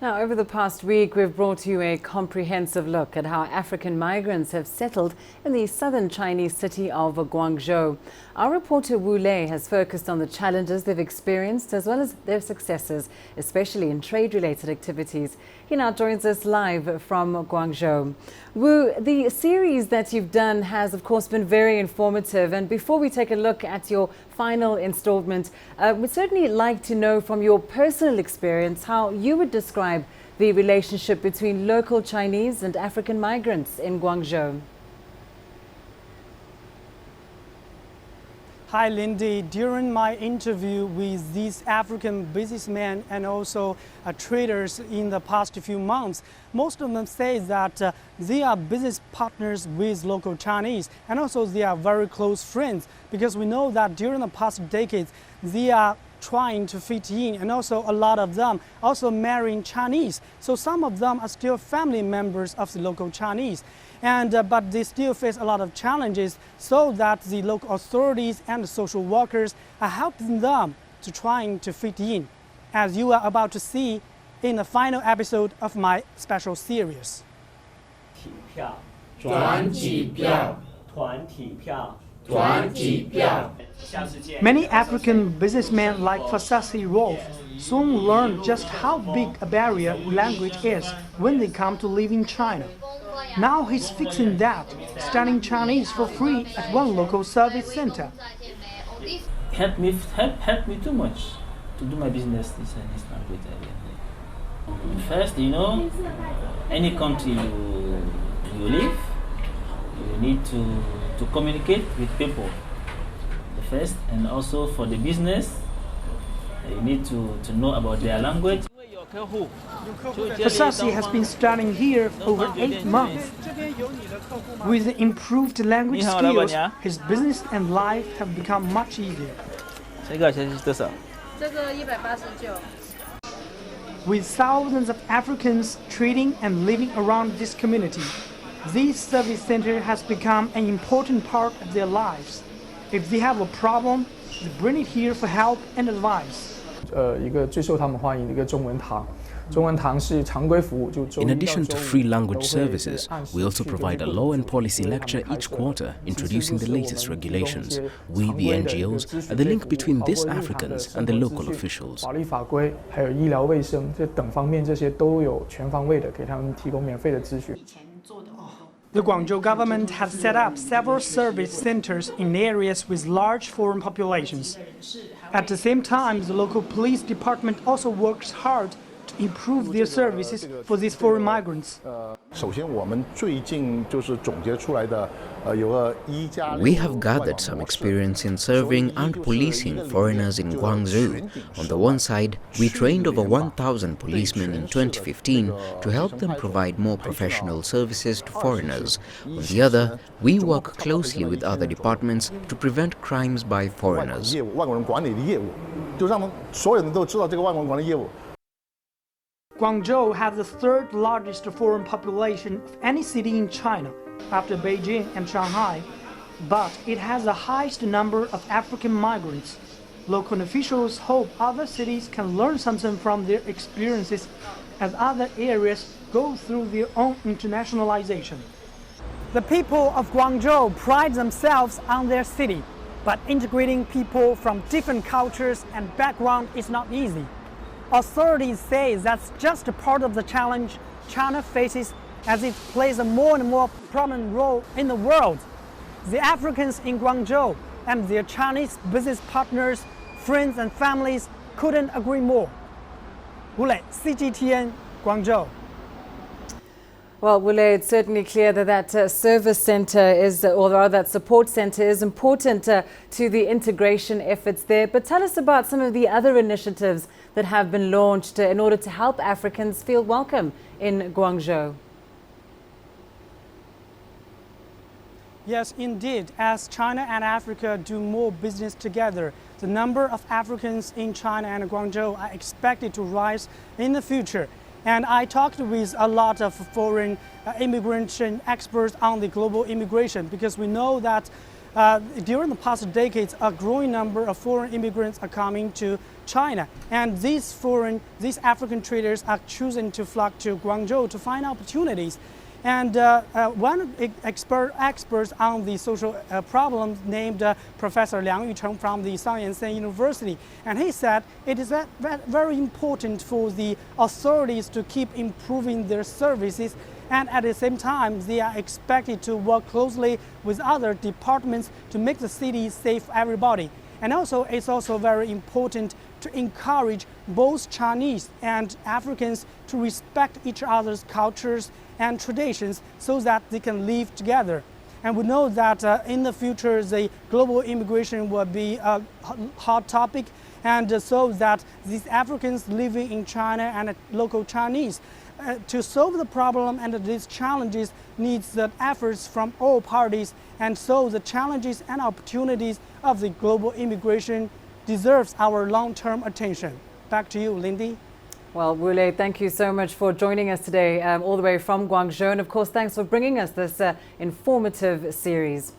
Now, over the past week, we've brought you a comprehensive look at how African migrants have settled in the southern Chinese city of Guangzhou. Our reporter Wu Lei has focused on the challenges they've experienced as well as their successes, especially in trade-related activities. He now joins us live from Guangzhou. Wu, the series that you've done has, of course, been very informative. And before we take a look at your final installment, we'd certainly like to know from your personal experience how you would describe the relationship between local Chinese and African migrants in Guangzhou. Hi, Lindy. During my interview with these African businessmen and also traders in the past few months, most of them say that they are business partners with local Chinese, and also they are very close friends, because we know that during the past decades they are trying to fit in, and also a lot of them also marrying Chinese. So some of them are still family members of the local Chinese. But they still face a lot of challenges, so that the local authorities and the social workers are helping them to trying to fit in, as you are about to see in the final episode of my special series. Many African businessmen like Fasasi Rolf soon learn just how big a barrier language is when they come to live in China. Now he's fixing that, studying Chinese for free at one local service center. Help me too much to do my business in Chinese language. First, any country you live, you need to communicate with people. The first, and also for the business, you need to know about their language. Fasasi has been studying here for over 8 months. With the improved language skills, his business and life have become much easier. With thousands of Africans trading and living around this community, this service center has become an important part of their lives. If they have a problem, they bring it here for help and advice. In addition to free language services, we also provide a law and policy lecture each quarter introducing the latest regulations. We, the NGOs, are the link between these Africans and the local officials. The Guangzhou government has set up several service centers in areas with large foreign populations. At the same time, the local police department also works hard to improve their services for these foreign migrants. We have gathered some experience in serving and policing foreigners in Guangzhou. On the one side, we trained over 1,000 policemen in 2015 to help them provide more professional services to foreigners. On the other, we work closely with other departments to prevent crimes by foreigners. Guangzhou has the third largest foreign population of any city in China, after Beijing and Shanghai, but it has the highest number of African migrants. Local officials hope other cities can learn something from their experiences as other areas go through their own internationalization. The people of Guangzhou pride themselves on their city, but integrating people from different cultures and backgrounds is not easy. Authorities say that's just a part of the challenge China faces as it plays a more and more prominent role in the world. The Africans in Guangzhou and their Chinese business partners, friends and families couldn't agree more. Wu Lei, CGTN, Guangzhou. Well, Wu Lei, it's certainly clear that service center is, or rather that support center is important to the integration efforts there. But tell us about some of the other initiatives that have been launched in order to help Africans feel welcome in Guangzhou. Yes, indeed. As China and Africa do more business together, the number of Africans in China and Guangzhou are expected to rise in the future. And I talked with a lot of foreign immigration experts on the global immigration, because we know that during the past decades, a growing number of foreign immigrants are coming to China, and these African traders are choosing to flock to Guangzhou to find opportunities. And one experts on the social problems named Professor Liang Yucheng from the Science University, and he said it is very important for the authorities to keep improving their services, and at the same time they are expected to work closely with other departments to make the city safe for everybody. And also it's also very important to encourage both Chinese and Africans to respect each other's cultures and traditions so that they can live together. And we know that in the future the global immigration will be a hot topic, and so that these Africans living in China and local Chinese to solve the problem and these challenges needs the efforts from all parties, and so the challenges and opportunities of the global immigration deserves our long-term attention. Back to you, Lindy. Well, Wule, thank you so much for joining us today all the way from Guangzhou, and of course thanks for bringing us this informative series.